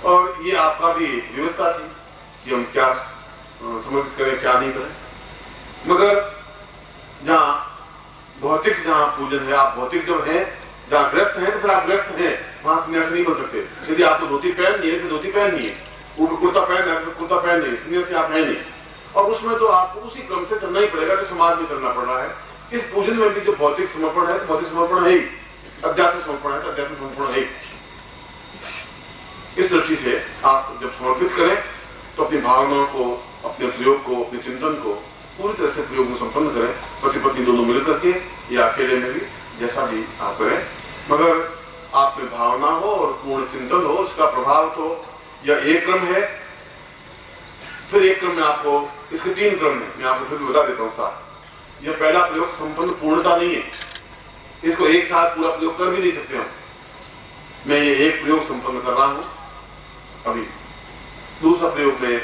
और ये आपका भी व्यवस्था थी कि हम क्या समर्पित करें क्या नहीं करें। मगर जहाँ भौतिक जहाँ पूजन है, आप भौतिक जब हैं, जहाँ ग्रस्त हैं तो फिर आप ग्रस्त हैं, वहां सन्यासी नहीं बन सकते। यदि आपको धोती पहननी है तो धोती पहननी है, ऊपर कुर्ता पहनना है तो कुर्ता पहननी है, सन्यासी आप हैं नहीं। और उसमें तो आपको उसी क्रम से चलना ही पड़ेगा जो समाज में चलना पड़ रहा है। इस पूजन में भी जो भौतिक समर्पण है तो भौतिक समर्पण है ही, अध्यात्म समर्पण है तो अध्यात्म समर्पण है ही। इस दृष्टि से आप जब समर्पित करें तो अपनी भावनाओं को, अपने प्रयोग को, अपने चिंतन को पूरी तरह से प्रयोग में संपन्न करें, पति पत्नी दोनों मिल करके या अकेले में भी, जैसा भी आप करें। मगर आप में भावना हो और पूर्ण चिंतन हो, उसका प्रभाव तो यह एक क्रम है। फिर एक क्रम में आपको, इसके 3 क्रम है, मैं आपको फिर भी बता देता हूँ साथ। यह पहला प्रयोग संपन्न पूर्णता नहीं है, इसको एक साथ पूरा प्रयोग कर भी नहीं सकते हम। मैं ये एक प्रयोग संपन्न कर रहा हूं अभी। दूसरा प्रयोग में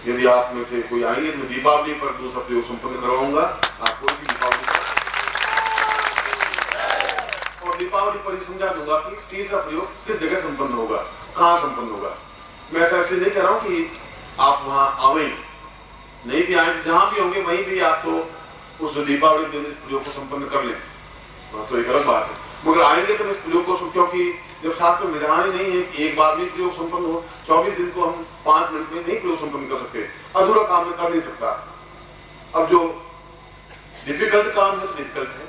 यदि आप में से कोई आएंगे तो दीपावली पर दूसरा प्रयोग संपन्न करवाऊंगा आपको भी दीपावली पर। और दीपावली पर ही समझा दूंगा कि तीसरा प्रयोग किस जगह संपन्न होगा, कहां संपन्न होगा। मैं ऐसा इसलिए नहीं कह रहा हूं कि आप वहां आवे, नहीं भी आए, जहां भी होंगे वहीं भी आप तो उस दीपावली दिन इस प्रयोग को संपन्न कर लें, तो एक अलग बात है। मगर आएंगे तो इस प्रयोग को, क्योंकि जब शास्त्र में विधान ही नहीं है कि एक बार में प्रयोग संपन्न हो, 24 दिन को हम 5 मिनट में नहीं प्रयोग संपन्न कर सकते, अधूरा काम में कर नहीं सकता। अब जो डिफिकल्ट काम है डिफिकल्ट है,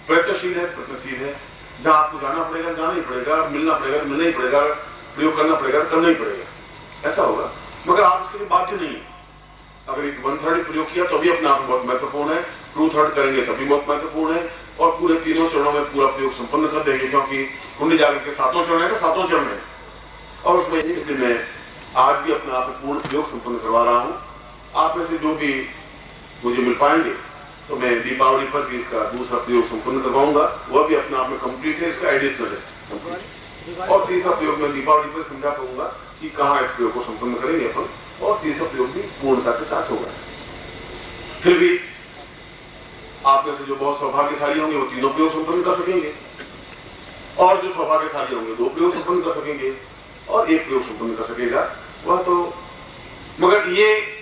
प्रयत्नशील है प्रयत्नशील है, जहां आपको जाना पड़ेगा जाना ही पड़ेगा, मिलना पड़ेगा मिलना ही पड़ेगा, प्रयोग करना पड़ेगा करना ही पड़ेगा, ऐसा होगा। मगर आप इसके लिए बाध्य नहीं। अगर एक 1/3 प्रयोग किया तो भी अपने आप में बहुत महत्वपूर्ण है, 2/3 करेंगे तभी बहुत महत्वपूर्ण है, और पूरे 3 चरणों में पूरा प्रयोग संपन्न कर देंगे, क्योंकि कुंडली जागरण के 7वां चरण है तो 7वां चरण है। और उसमें इसलिए मैं आज भी अपने आप में पूर्ण प्रयोग संपन्न करवा रहा हूँ। आप में से जो भी मुझे मिल पाएंगे तो मैं दीपावली पर भी इसका दूसरा प्रयोग संपन्न करवाऊंगा, वह भी अपने आप में कंप्लीट है, इसका एडिशनल है। और तीसरा प्रयोग में दीपावली पर समझा पाऊंगा कि कहाँ इस प्रयोग को संपन्न करेंगे अपन, और तीसरा प्रयोग भी पूर्णता के साथ होगा। फिर भी आप में से जो बहुत सौभाग्यशाली होंगे वो 3 प्रयोग संपन्न कर सकेंगे, और जो सौभाग्यशाली होंगे 2 प्रयोग संपन्न कर सकेंगे, और 1 प्रयोग संपन्न कर सकेगा वह तो। मगर ये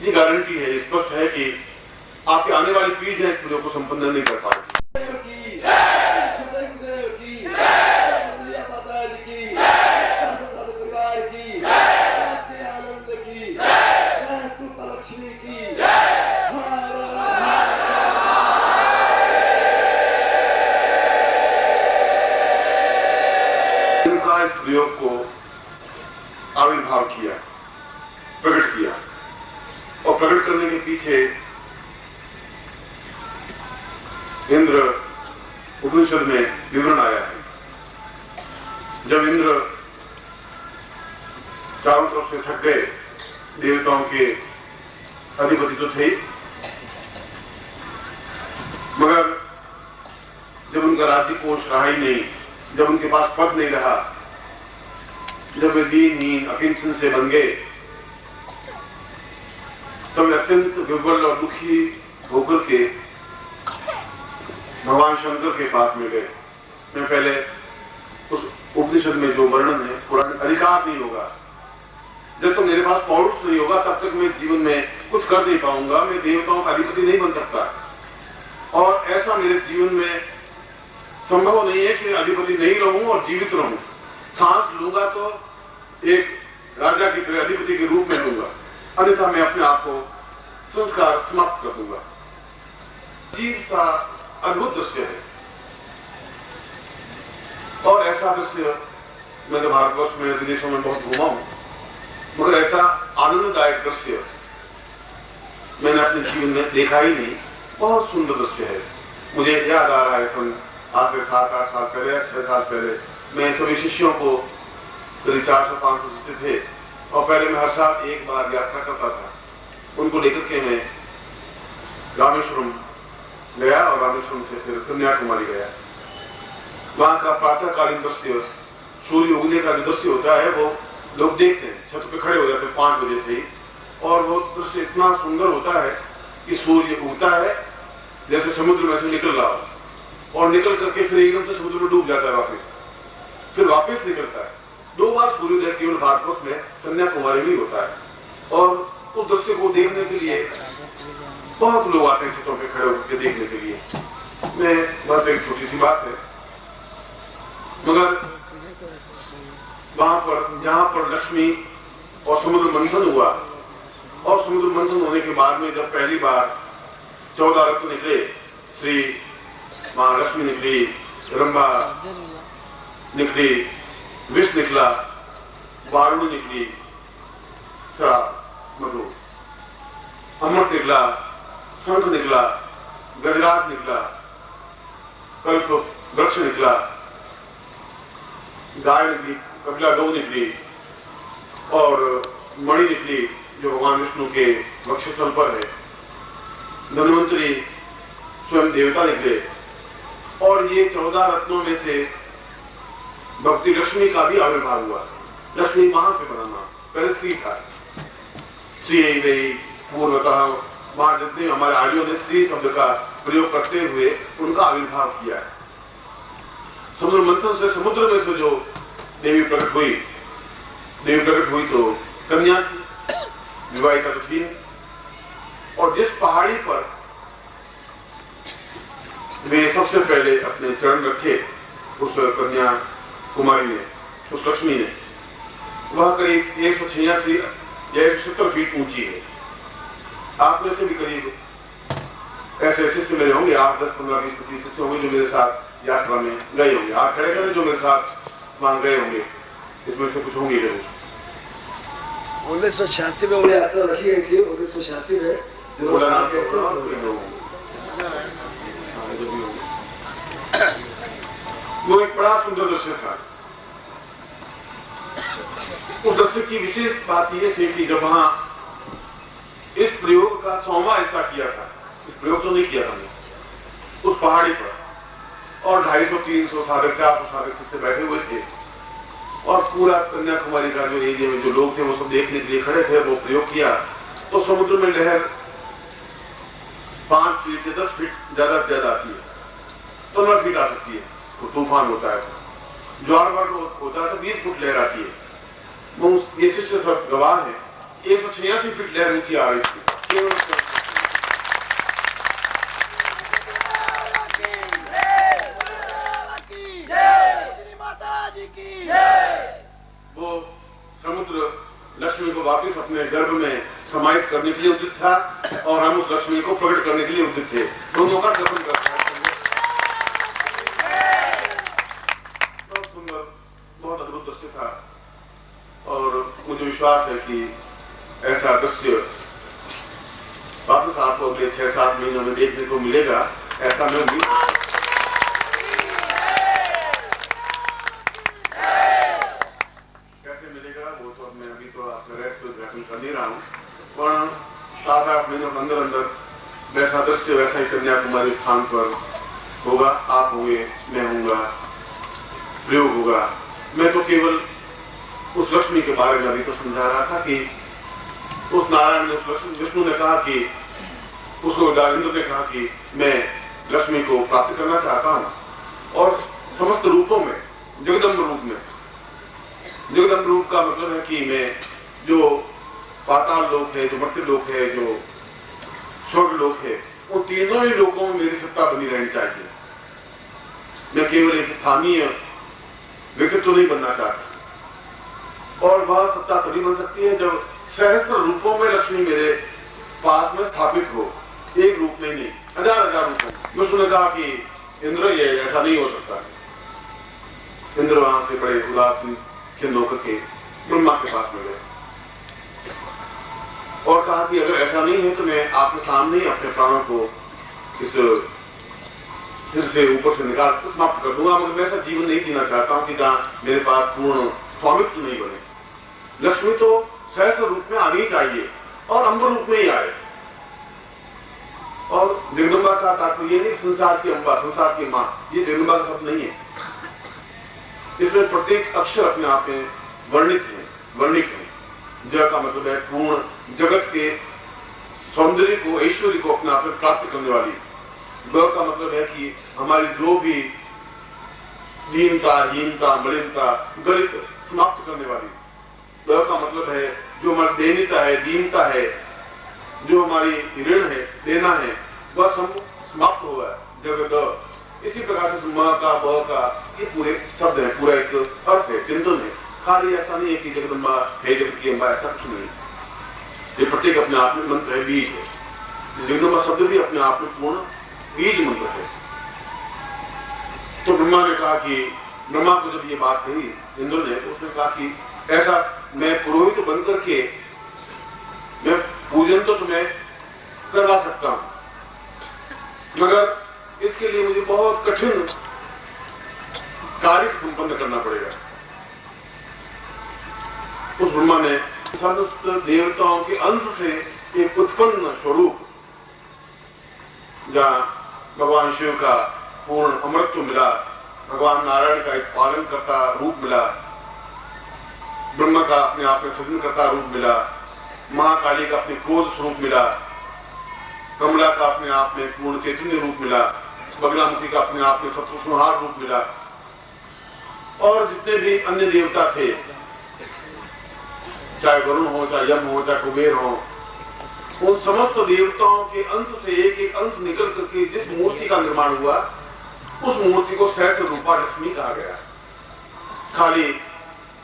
गारंटी है, स्पष्ट है कि आपके आने वाली पीढ़ी इस प्रयोग को संपन्न नहीं कर पाएगी। इस प्रयोग को आविर्भाव किया, प्रकट किया, और प्रकट करने के पीछे इंद्र उपनिषद में विवरण आया है। जब इंद्र चारों तरफ से थक गए, देवताओं के अधिपति तो थे, मगर जब उनका राज्य कोष रहा ही नहीं, जब उनके पास पद नहीं रहा, जब वे दीनहीन अकिंचन से बन गए, तब वे अत्यंत विवल और दुखी होकर के भगवान शंकर के पास में गए। मैं पहले उस उपनिषद में जो वर्णन है, पुराण अधिकार नहीं होगा, जब तक मेरे पास पौरुष नहीं होगा तब तक मैं जीवन में कुछ कर नहीं पाऊंगा, मैं देवताओं का अधिपति नहीं बन सकता। और ऐसा मेरे जीवन में संभव नहीं है कि मैं अधिपति नहीं रहूं और जीवित रहूं। सांस लूंगा तो एक राजा की तरह अधिपति के रूप में लूंगा, अन्यथा मैं अपने आप को संस्कार समाप्त कर दूंगा। अजीब सा अद्भुत दृश्य है, और ऐसा दृश्य मैं तो भारतवर्ष में विदेशों में बहुत घूमा हूं, मगर ऐसा आनंददायक दृश्य मैंने अपने जीवन में देखा ही नहीं। बहुत सुंदर दृश्य है। मुझे याद आ रहा है सन आज से 7-8 साल पहले, 6 साल पहले, मैं सभी शिष्यों को, करीब 400-500 शिष्य थे, और पहले मैं हर साल एक बार यात्रा करता था। उनको लेकर के मैं रामेश्वरम गया, और रामेश्वरम से फिर कन्याकुमारी गया। वहां का प्रातःकालीन दृश्य, सूर्य उगने का जो दृश्य होता है वो लोग देखते हैं, छत पे खड़े हो जाते हैं 5 बजे से ही, और वो दृश्य इतना सुंदर होता है कि सूर्य उगता है जैसे समुद्र में से निकल रहा हो, और निकल करके फिर एकदम से समुद्र में डूब जाता है वापस। फिर वापस निकलता है। 2 बार सूर्योदय केवल भारतवर्ष में कन्याकुमारी में होता है और उस दृश्य को देखने के लिए बहुत लोग आते हैं छतों पे खड़े होकर देखने के लिए। मैं बहुत एक छोटी सी बात है, मगर वहां पर जहां पर लक्ष्मी और समुद्र मंथन हुआ और समुद्र मंथन होने के बाद में जब पहली बार 14 रत्न निकले, श्री महालक्ष्मी निकली, रंभा निकली, विष निकला, वारुणी निकली, श्राप मधु, अमृत निकला, शंख निकला, गजराज निकला, कल्प वृक्ष निकला, गाय निकली, कपिला गौ निकली और मणि निकली जो भगवान विष्णु के वक्षस्थल पर है। धन्वंतरी स्वयं देवता निकले और ये 14 रत्नों में से भक्ति लक्ष्मी का भी आविर्भाव हुआ। लक्ष्मी वहां से बनाना, पहले श्री था, श्री गई पूर्वतः, वहां जितने हमारे आर्यों ने श्री शब्द का प्रयोग करते हुए उनका आविर्भाव किया है। समुद्र मंथन से, समुद्र में से जो देवी प्रकट हुई तो कन्या की विवाहिता तो थी, और जिस पहाड़ी पर वे सबसे पहले अपने चरण रखे उस कन्या कुमारी ने, उस लक्ष्मी ने, वह करीब 186 या 170 फीट ऊंची है। आप में से भी करीब ऐसे शिष्य मेरे होंगे, 8, 10, 15, 20, 25 शिष्य होंगे जो मेरे साथ यात्रा में गए होंगे। आप खड़े खड़े जो मेरे साथ वहां गए होंगे, इसमें से कुछ होंगे जरूर। 1986 में उन्हें यात्रा रखी गई थी। 1986 में वो एक बड़ा सुंदर दृश्य था। उस दृश्य की विशेष बात यह थी कि जब वहां इस प्रयोग का 100वां हिस्सा किया था, इस प्रयोग तो नहीं किया था उस पहाड़ी पर, और 250-300 साधक, 400 साधक शिष्य बैठे हुए थे और पूरा कन्याकुमारी का जो एरिया में जो लोग थे वो सब देखने के लिए खड़े थे। वो प्रयोग किया तो समुद्र में लहर 5 फीट या 10 फीट ज्यादा से ज्यादा आती है, 15 फीट आ सकती है, तो तूफान होता है, ज्वार होता है तो 20 फुट लहर आती है। वो ये शिष्य सब गवाह है, 186 फीट लहर नीचे आ रही थी केवल। वो समुद्र लक्ष्मी को वापस अपने गर्भ में समाहित करने के लिए उद्यत था और हम उस लक्ष्मी को प्रकट करने के लिए उद्यत थे। दोनों का दर्शन करते हैं। बहुत सुंदर, बहुत अद्भुत दृश्य था और मुझे विश्वास है कि ऐसा दृश्य वापस आपको अगले 6-7 महीनों में देखने को मिलेगा, ऐसा मैं उम्मीद। पर 7-8 महीनों के अंदर अंदर वैसा दृश्य, वैसा ही कन्याकुमारी स्थान पर होगा। आप होंगे, मैं होऊंगा, प्रयोग होगा। मैं तो केवल उस लक्ष्मी के बारे में अभी तो समझा रहा था कि उस नारायण ने, उस लक्ष्मी, विष्णु ने कहा कि, उसको इंद्र ने कहा कि मैं लक्ष्मी को प्राप्त करना चाहता हूं और समस्त रूपों में, जगदम्ब रूप में। जगदम्ब रूप का मतलब है कि मैं जो पाताल लोक है, जो मर्त्य लोक है, जो स्वर्ग लोक है, उन तीनों ही लोकों में मेरी सत्ता बनी रहनी चाहिए। मैं केवल एक स्थानीय व्यक्तित्व नहीं बनना चाहता, और वह सत्ता तभी बन सकती है जब सहस्त्र रूपों में लक्ष्मी मेरे पास में स्थापित हो, एक रूप में नहीं, 1000 रूपों। विष्णु ने कहा कि इंद्र, ये ऐसा नहीं हो सकता। इंद्र वहां से बड़े उदासीन खिन्न होकर के ब्रह्मा के पास में गए और कहा कि अगर ऐसा नहीं है तो मैं आपके सामने ही अपने प्राणों को इस फिर से ऊपर से निकाल समाप्त कर दूंगा, मगर मैं ऐसा जीवन नहीं जीना चाहता हूं कि जहां मेरे पास पूर्ण स्वामित्व नहीं बने। लक्ष्मी तो सहस्र रूप में आनी चाहिए और अंबर रूप में ही आए। और जगदम्बा का तात्पर्य ये नहीं संसार की अम्बा, संसार की मां, ये जगदम्बा का शब्द नहीं है। इसमें प्रत्येक अक्षर अपने आप में वर्णित है, वर्णित है। ज का मतलब है पूर्ण जगत के सौंदर्य को, ऐश्वर्य को अपने आप में प्राप्त करने वाली। ग का मतलब है कि हमारी जो भी दीनता, हीनता, मलिनता, गलित समाप्त करने वाली। द का मतलब है जो हमारी दैन्यता है, दीनता है, जो हमारी ऋण है, देना है, बस हम समाप्त हुआ है जगत। इसी प्रकार से म का, ब का, ये पूरे शब्द है, पूरा एक अर्थ है, चिंतन है। खाली ऐसा नहीं है कि जगदम्बा है, जगत की अम्बा, ऐसा कुछ नहीं। ये प्रत्येक अपने आप में मंत्र है, बीज है। जगदम्बा शब्द भी अपने आप में पूर्ण बीज मंत्र है। तो ब्रह्मा ने कहा कि, ब्रह्मा को जब ये बात कही इंद्र ने, तो उसने कहा कि ऐसा मैं पुरोहित तो बन करके मैं पूजन तो तुम्हें करवा सकता हूं, मगर इसके लिए मुझे बहुत कठिन कार्य संपन्न करना पड़ेगा। उस ब्रह्मा ने समस्त देवताओं के अंश से एक उत्पन्न स्वरूप, जहां भगवान शिव का पूर्ण अमृतत्व मिला, भगवान नारायण का एक पालन करता रूप मिला, ब्रह्मा का अपने आप में सृजन करता रूप मिला, महाकाली का अपने क्रोध स्वरूप मिला, कमला का अपने आप में पूर्ण चैतन्य रूप मिला, बगलामुखी का अपने आप में शत्रु संहार रूप मिला, और जितने भी अन्य देवता थे, चाहे वरुण हो, चाहे यम हो, चाहे कुबेर हो, उन समस्त देवताओं के अंश से एक एक अंश निकल करके जिस मूर्ति का निर्माण हुआ, उस मूर्ति को सहस्र रूपा लक्ष्मी कहा गया। खाली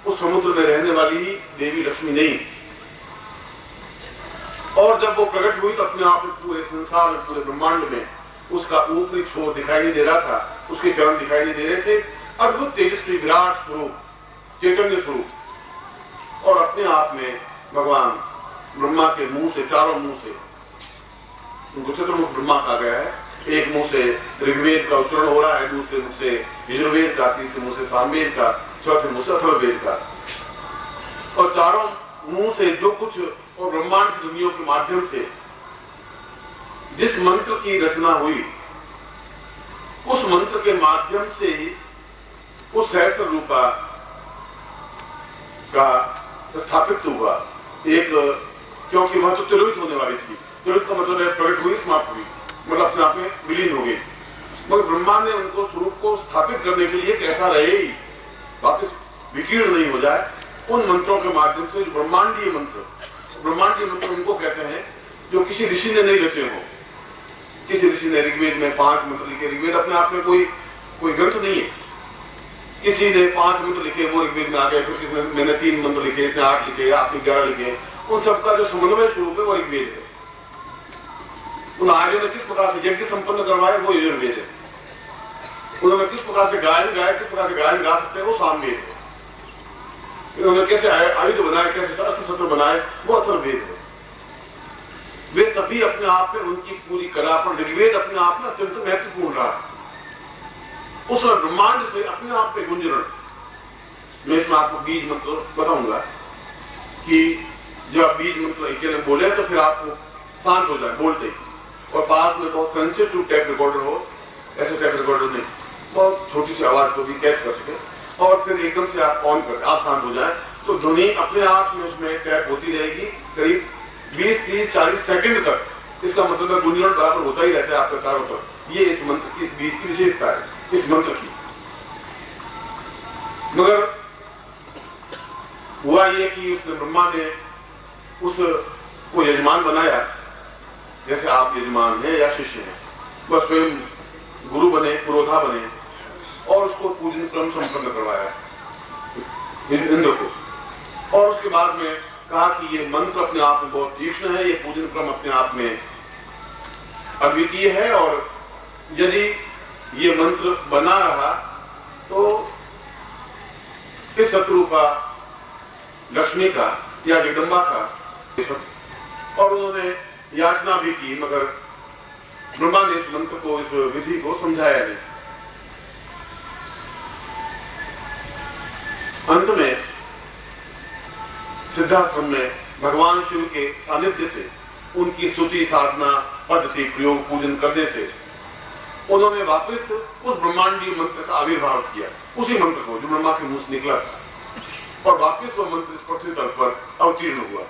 उस समुद्र में रहने वाली ही देवी लक्ष्मी नहीं। और जब वो प्रकट हुई तो अपने आप में पूरे संसार में, पूरे ब्रह्मांड में उसका ऊपरी छोर दिखाई नहीं दे रहा था, उसके चरण दिखाई नहीं दे रहे थे। अद्भुत तेजस्वी विराट स्वरूप, चैतन्य स्वरूप, और अपने आप में भगवान ब्रह्मा के मुंह से, चारों मुंह से, उनको चतुर्मुख ब्रह्मा कहा गया है। एक मुंह से ऋग्वेद का उच्चारण हो रहा है, दूसरे मुंह से यजुर्वेद का, तीसरे मुंह से सामवेद का, चौथे मुंह से अथर्ववेद का, और चारों मुंह से जो कुछ और ब्रह्मांड की दुनिया के माध्यम से जिस मंत्र की रचना हुई, उस मंत्र के माध्यम से उस सहस्र रूपा का स्थापित हुआ। एक, क्योंकि वह तो तिरोहित होने वाली थी, तिरोहित का मतलब है प्रकट हुई, समाप्त हुई, मतलब अपने आप में विलीन हो गई, मगर ब्रह्मा ने उनको स्वरूप को स्थापित करने के लिए कैसा रहे, वापस विकीर्ण नहीं हो जाए, उन मंत्रों के माध्यम से ब्रह्मांडीय मंत्र उनको कहते हैं जो किसी ऋषि ने नहीं रचे हो। किसी ऋषि ने ऋग्वेद में 5 मंत्र लिखे, ऋग्वेद अपने आप में कोई ग्रंथ नहीं है। किसी ने 5 मंत्र लिखे, वो ऋग्वेद में आ गए, किसी ने मैंने 3 मंत्र लिखे, इसने 8 लिखे, आपने 11 लिखे, उन सबका जो समन्वय स्वरूप है वो ऋग्वेद है। उन आर्यों ने किस प्रकार से यज्ञ संपन्न करवाए, वो यजुर्वेद है। उन्होंने किस प्रकार से गायन गाया, किस प्रकार से गायन गा सकते हैं, वो सामवेद है। उन्होंने कैसे आयुध बनाए, कैसे अस्त्र शस्त्र बनाए, वो अथर्ववेद है। वे सभी अपने आप में उनकी पूरी कला, पर ऋग्वेद अपने आप में अत्यंत महत्वपूर्ण रहा। उस ब्रह्मांड से अपने आप में गुंजरण। मैं इसमें आपको बीज मंत्र बताऊंगा कि जब आप बीज मंत्र अकेले बोले तो फिर आप शांत हो जाए बोलते, और पास में बहुत सेंसिटिव टैप रिकॉर्डर हो, ऐसे टैप रिकॉर्डर नहीं, बहुत छोटी सी आवाज को भी कैच कर सके, और फिर एकदम से आप ऑन कर, आप शांत हो जाए, तो ध्वनि अपने आप में उसमें टैप होती रहेगी करीब 20, 30, 40 सेकंड तक। इसका मतलब है गुंजन बराबर होता ही रहता है आपके चारों तरफ। ये इस मंत्र की, इस बीज की विशेषता है, इस मंत्र की। मगर हुआ ये कि उसने, ब्रह्मा ने उसको यजमान बनाया, जैसे आप यजमान हैं या शिष्य हैं, बस स्वयं गुरु बने, पुरोधा बने, और उसको पूजन क्रम संपन्न करवाया इंद्र को। और उसके बाद में कहा कि ये मंत्र अपने आप में बहुत तीक्ष्ण है, ये पूजन क्रम अपने आप में अद्वितीय है, और यदि ये मंत्र बना रहा तो इस शत्रु का, लक्ष्मी का या जगदम्बा का, और उन्होंने याचना भी की, मगर ब्रह्मा ने इस मंत्र को, इस विधि को समझाया नहीं। अंत में सिद्धाश्रम में भगवान शिव के सानिध्य से, उनकी स्तुति, साधना, पद्धति, प्रयोग, पूजन करने से उन्होंने वापस उस ब्रह्मांडीय मंत्र का आविर्भाव किया, उसी मंत्र को जो ब्रह्मा के मुंह से निकला था, और वापस वह मंत्र इस पृथ्वी तल पर अवतीर्ण हुआ।